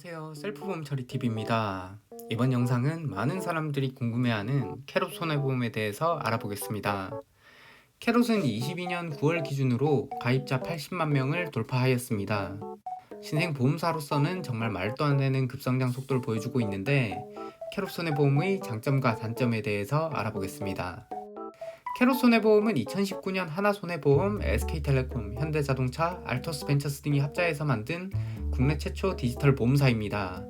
안녕하세요. 셀프보험 처리TV입니다. 이번 영상은 많은 사람들이 궁금해하는 캐롯 손해보험에 대해서 알아보겠습니다. 캐롯은 22년 9월 기준으로 가입자 80만 명을 돌파하였습니다. 신생보험사로서는 정말 말도 안 되는 급성장 속도를 보여주고 있는데 캐롯 손해보험의 장점과 단점에 대해서 알아보겠습니다. 캐롯 손해보험은 2019년 하나손해보험, SK텔레콤, 현대자동차, 알토스벤처스 등이 합자해서 만든 국내 최초 디지털 보험사입니다.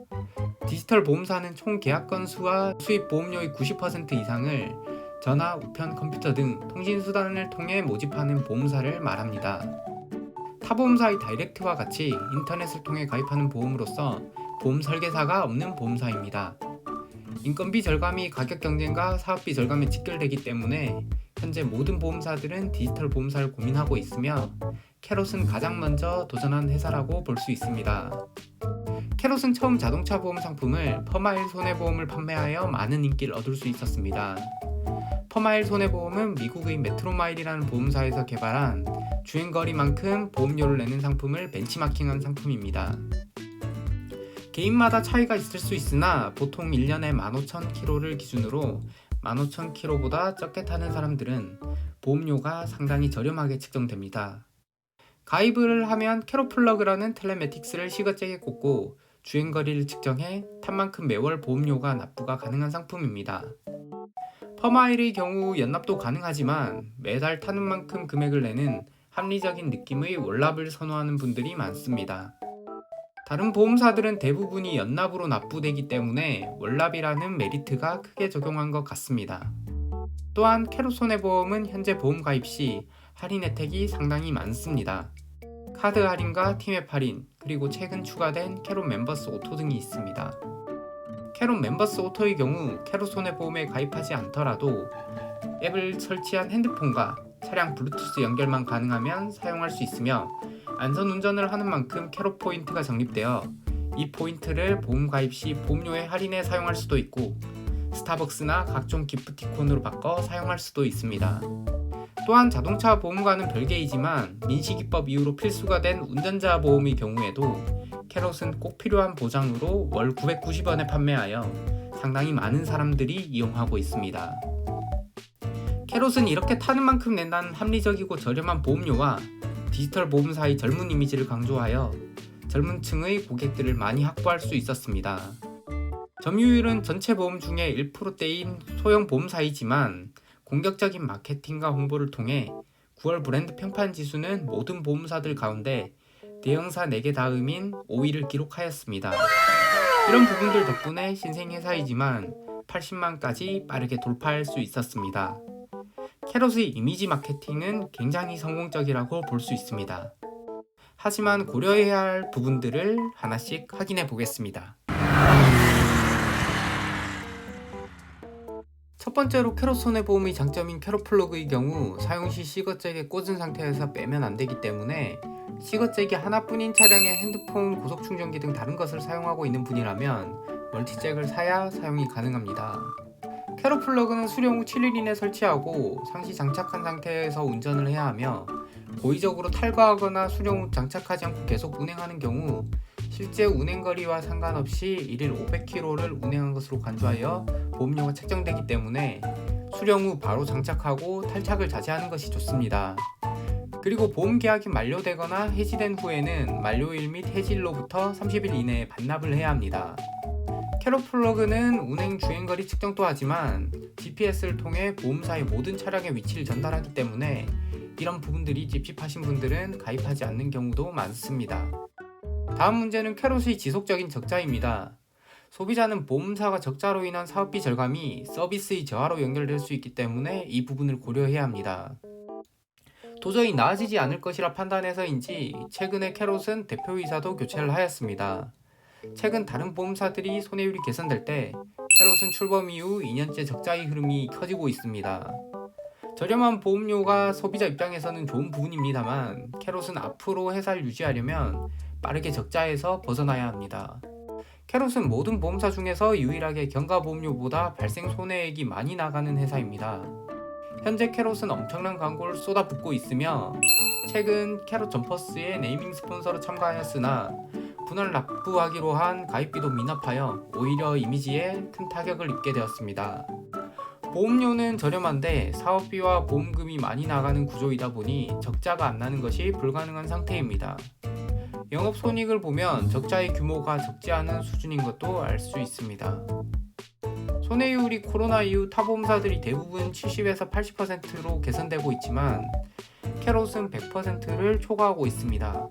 디지털 보험사는 총 계약 건수와 수입 보험료의 90% 이상을 전화, 우편, 컴퓨터 등 통신수단을 통해 모집하는 보험사를 말합니다. 타 보험사의 다이렉트와 같이 인터넷을 통해 가입하는 보험으로서 보험 설계사가 없는 보험사입니다. 인건비 절감이 가격 경쟁과 사업비 절감에 직결되기 때문에 현재 모든 보험사들은 디지털 보험사를 고민하고 있으며 캐롯은 가장 먼저 도전한 회사라고 볼 수 있습니다. 캐롯은 처음 자동차 보험 상품을 퍼마일 손해보험을 판매하여 많은 인기를 얻을 수 있었습니다. 퍼마일 손해보험은 미국의 메트로마일이라는 보험사에서 개발한 주행거리만큼 보험료를 내는 상품을 벤치마킹한 상품입니다. 개인마다 차이가 있을 수 있으나 보통 1년에 15,000km를 기준으로 15,000km보다 적게 타는 사람들은 보험료가 상당히 저렴하게 측정됩니다. 가입을 하면 캐롯 플러그라는 텔레매틱스를 시거잭에 꽂고 주행거리를 측정해 탄 만큼 매월 보험료가 납부가 가능한 상품입니다. 퍼마일의 경우 연납도 가능하지만 매달 타는 만큼 금액을 내는 합리적인 느낌의 월납을 선호하는 분들이 많습니다. 다른 보험사들은 대부분이 연납으로 납부되기 때문에 월납이라는 메리트가 크게 적용한 것 같습니다. 또한 캐롯 손해보험은 현재 보험 가입 시 할인 혜택이 상당히 많습니다. 카드 할인과 티맵 할인, 그리고 최근 추가된 캐롯 멤버스 오토 등이 있습니다. 캐롯 멤버스 오토의 경우 캐롯 손해보험에 가입하지 않더라도 앱을 설치한 핸드폰과 차량 블루투스 연결만 가능하면 사용할 수 있으며 안전운전을 하는 만큼 캐롯 포인트가 적립되어 이 포인트를 보험 가입 시 보험료의 할인에 사용할 수도 있고 스타벅스나 각종 기프티콘으로 바꿔 사용할 수도 있습니다. 또한 자동차 보험과는 별개이지만 민식이법 이후로 필수가 된 운전자 보험의 경우에도 캐롯은 꼭 필요한 보장으로 월 990원에 판매하여 상당히 많은 사람들이 이용하고 있습니다. 캐롯은 이렇게 타는 만큼 낸다는 합리적이고 저렴한 보험료와 디지털 보험사의 젊은 이미지를 강조하여 젊은 층의 고객들을 많이 확보할 수 있었습니다. 점유율은 전체 보험 중에 1%대인 소형 보험사이지만 공격적인 마케팅과 홍보를 통해 9월 브랜드 평판 지수는 모든 보험사들 가운데 대형사 4개 다음인 5위를 기록하였습니다. 이런 부분들 덕분에 신생회사이지만 80만까지 빠르게 돌파할 수 있었습니다. 캐롯의 이미지 마케팅은 굉장히 성공적이라고 볼 수 있습니다. 하지만 고려해야 할 부분들을 하나씩 확인해 보겠습니다. 첫 번째로 캐롯 손해보험의 장점인 캐롯 플러그의 경우 사용 시 시거잭에 꽂은 상태에서 빼면 안 되기 때문에 시거잭이 하나뿐인 차량에 핸드폰, 고속충전기 등 다른 것을 사용하고 있는 분이라면 멀티잭을 사야 사용이 가능합니다. 캐롯 플러그는 수령 후 7일 이내 설치하고 상시 장착한 상태에서 운전을 해야 하며 고의적으로 탈거하거나 수령 후 장착하지 않고 계속 운행하는 경우 실제 운행거리와 상관없이 1일 500km를 운행한 것으로 간주하여 보험료가 책정되기 때문에 수령 후 바로 장착하고 탈착을 자제하는 것이 좋습니다. 그리고 보험 계약이 만료되거나 해지된 후에는 만료일 및 해지일로부터 30일 이내에 반납을 해야 합니다. 캐롯 플러그는 운행 주행거리 측정도 하지만 GPS를 통해 보험사의 모든 차량의 위치를 전달하기 때문에 이런 부분들이 찝찝하신 분들은 가입하지 않는 경우도 많습니다. 다음 문제는 캐롯의 지속적인 적자입니다. 소비자는 보험사가 적자로 인한 사업비 절감이 서비스의 저하로 연결될 수 있기 때문에 이 부분을 고려해야 합니다. 도저히 나아지지 않을 것이라 판단해서인지 최근에 캐롯은 대표이사도 교체를 하였습니다. 최근 다른 보험사들이 손해율이 개선될 때 캐롯은 출범 이후 2년째 적자의 흐름이 커지고 있습니다. 저렴한 보험료가 소비자 입장에서는 좋은 부분입니다만 캐롯은 앞으로 회사를 유지하려면 빠르게 적자에서 벗어나야 합니다. 캐롯은 모든 보험사 중에서 유일하게 경과보험료보다 발생 손해액이 많이 나가는 회사입니다. 현재 캐롯은 엄청난 광고를 쏟아붓고 있으며 최근 캐롯 점퍼스의 네이밍 스폰서로 참가하였으나 분할 납부하기로 한 가입비도 미납하여 오히려 이미지에 큰 타격을 입게 되었습니다. 보험료는 저렴한데 사업비와 보험금이 많이 나가는 구조이다 보니 적자가 안 나는 것이 불가능한 상태입니다. 영업손익을 보면 적자의 규모가 적지 않은 수준인 것도 알 수 있습니다. 손해율이 코로나 이후 타보험사들이 대부분 70에서 80%로 개선되고 있지만 캐롯은 100%를 초과하고 있습니다.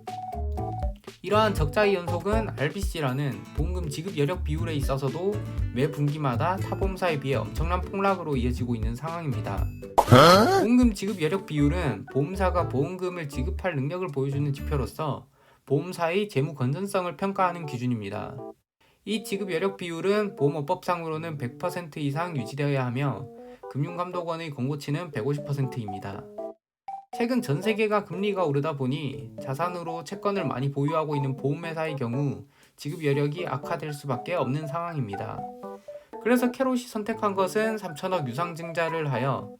이러한 적자의 연속은 RBC라는 보험금 지급 여력 비율에 있어서도 매 분기마다 타보험사에 비해 엄청난 폭락으로 이어지고 있는 상황입니다. 보험금 지급 여력 비율은 보험사가 보험금을 지급할 능력을 보여주는 지표로서 보험사의 재무 건전성을 평가하는 기준입니다. 이 지급 여력 비율은 보험업법상으로는 100% 이상 유지되어야 하며 금융감독원의 권고치는 150%입니다. 최근 전 세계가 금리가 오르다 보니 자산으로 채권을 많이 보유하고 있는 보험회사의 경우 지급 여력이 악화될 수밖에 없는 상황입니다. 그래서 캐롯이 선택한 것은 3천억 유상증자를 하여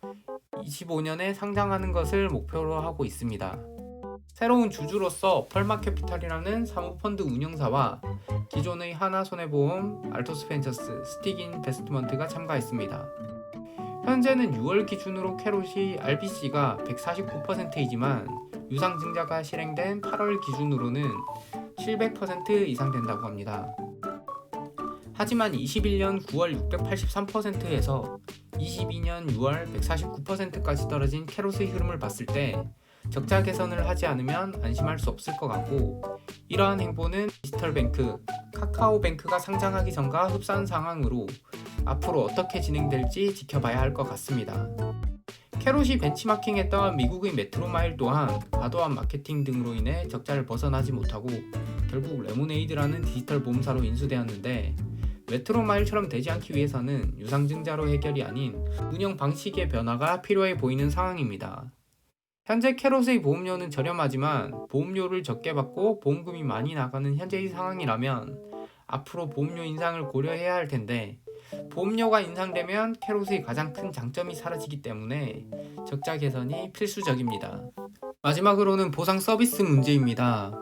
25년에 상장하는 것을 목표로 하고 있습니다. 새로운 주주로서 펄마캐피탈이라는 사모펀드 운영사와 기존의 하나손해보험, 알토스벤처스, 스틱인베스트먼트가 참가했습니다. 현재는 6월 기준으로 캐롯이 RBC가 149%이지만 유상증자가 실행된 8월 기준으로는 700% 이상 된다고 합니다. 하지만 21년 9월 683%에서 22년 6월 149%까지 떨어진 캐롯의 흐름을 봤을 때 적자 개선을 하지 않으면 안심할 수 없을 것 같고, 이러한 행보는 디지털뱅크, 카카오뱅크가 상장하기 전과 흡사한 상황으로 앞으로 어떻게 진행될지 지켜봐야 할 것 같습니다. 캐롯이 벤치마킹했던 미국의 메트로마일 또한 과도한 마케팅 등으로 인해 적자를 벗어나지 못하고 결국 레모네이드라는 디지털 보험사로 인수되었는데, 메트로마일처럼 되지 않기 위해서는 유상증자로 해결이 아닌 운영 방식의 변화가 필요해 보이는 상황입니다. 현재 캐롯의 보험료는 저렴하지만 보험료를 적게 받고 보험금이 많이 나가는 현재의 상황이라면 앞으로 보험료 인상을 고려해야 할 텐데, 보험료가 인상되면 캐롯의 가장 큰 장점이 사라지기 때문에 적자 개선이 필수적입니다. 마지막으로는 보상 서비스 문제입니다.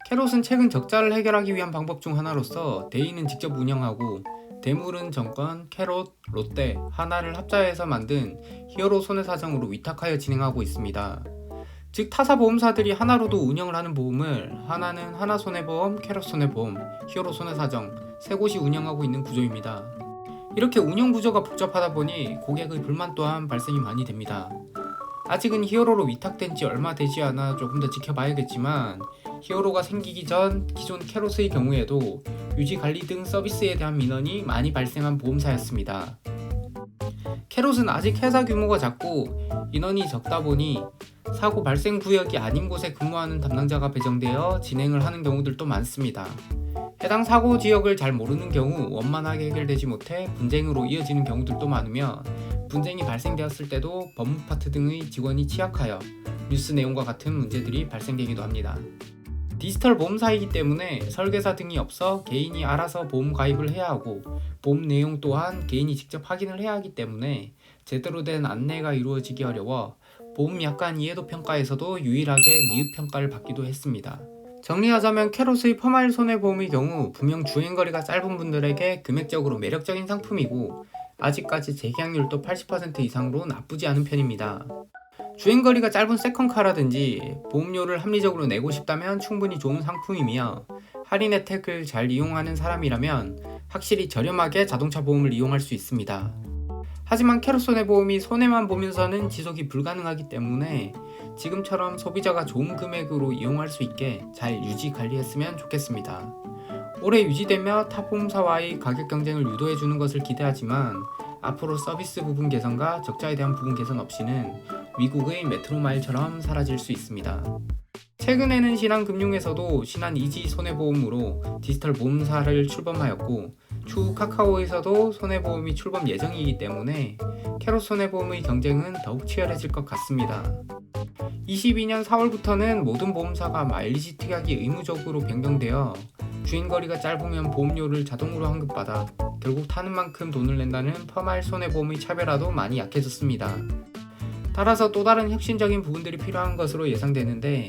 캐롯은 최근 적자를 해결하기 위한 방법 중 하나로서 대의는 직접 운영하고 대물은 정권, 캐롯, 롯데, 하나를 합자해서 만든 히어로 손해사정으로 위탁하여 진행하고 있습니다. 즉 타사보험사들이 하나로도 운영을 하는 보험을 하나는 하나손해보험, 캐롯손해보험, 히어로손해사정 세 곳이 운영하고 있는 구조입니다. 이렇게 운영 구조가 복잡하다 보니 고객의 불만 또한 발생이 많이 됩니다. 아직은 히어로로 위탁된 지 얼마 되지 않아 조금 더 지켜봐야겠지만, 히어로가 생기기 전 기존 캐롯의 경우에도 유지 관리 등 서비스에 대한 민원이 많이 발생한 보험사였습니다. 캐롯은 아직 회사 규모가 작고 인원이 적다 보니 사고 발생 구역이 아닌 곳에 근무하는 담당자가 배정되어 진행을 하는 경우들도 많습니다. 해당 사고 지역을 잘 모르는 경우 원만하게 해결되지 못해 분쟁으로 이어지는 경우들도 많으며, 분쟁이 발생되었을 때도 법무 파트 등의 직원이 취약하여 뉴스 내용과 같은 문제들이 발생되기도 합니다. 디지털 보험사이기 때문에 설계사 등이 없어 개인이 알아서 보험 가입을 해야 하고, 보험 내용 또한 개인이 직접 확인을 해야 하기 때문에 제대로 된 안내가 이루어지기 어려워 보험 약관 이해도 평가에서도 유일하게 미흡 평가를 받기도 했습니다. 정리하자면 캐롯의 퍼마일 손해보험의 경우 분명 주행거리가 짧은 분들에게 금액적으로 매력적인 상품이고 아직까지 재계약률도 80% 이상으로 나쁘지 않은 편입니다. 주행거리가 짧은 세컨카라든지 보험료를 합리적으로 내고 싶다면 충분히 좋은 상품이며, 할인 혜택을 잘 이용하는 사람이라면 확실히 저렴하게 자동차 보험을 이용할 수 있습니다. 하지만 캐롯 손해보험이 손해만 보면서는 지속이 불가능하기 때문에 지금처럼 소비자가 좋은 금액으로 이용할 수 있게 잘 유지 관리했으면 좋겠습니다. 오래 유지되며 타 보험사와의 가격 경쟁을 유도해주는 것을 기대하지만, 앞으로 서비스 부분 개선과 적자에 대한 부분 개선 없이는 미국의 메트로마일처럼 사라질 수 있습니다. 최근에는 신한금융에서도 신한이지 손해보험으로 디지털 보험사를 출범하였고, 추후 카카오에서도 손해보험이 출범 예정이기 때문에 캐롯 손해보험의 경쟁은 더욱 치열해질 것 같습니다. 22년 4월부터는 모든 보험사가 마일리지 특약이 의무적으로 변경되어 주행거리가 짧으면 보험료를 자동으로 환급받아 결국 타는 만큼 돈을 낸다는 퍼마일 손해보험의 차별화도 많이 약해졌습니다. 따라서 또 다른 혁신적인 부분들이 필요한 것으로 예상되는데,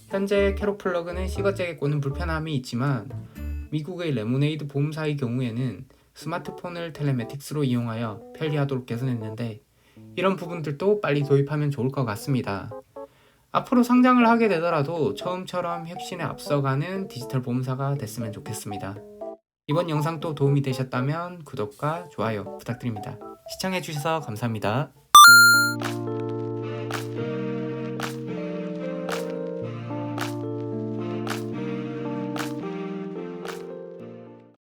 현재 캐롯 플러그는 시거잭에 꽂는 불편함이 있지만 미국의 레모네이드 보험사의 경우에는 스마트폰을 텔레매틱스로 이용하여 편리하도록 개선했는데 이런 부분들도 빨리 도입하면 좋을 것 같습니다. 앞으로 상장을 하게 되더라도 처음처럼 혁신에 앞서가는 디지털 보험사가 됐으면 좋겠습니다. 이번 영상도 도움이 되셨다면 구독과 좋아요 부탁드립니다. 시청해주셔서 감사합니다.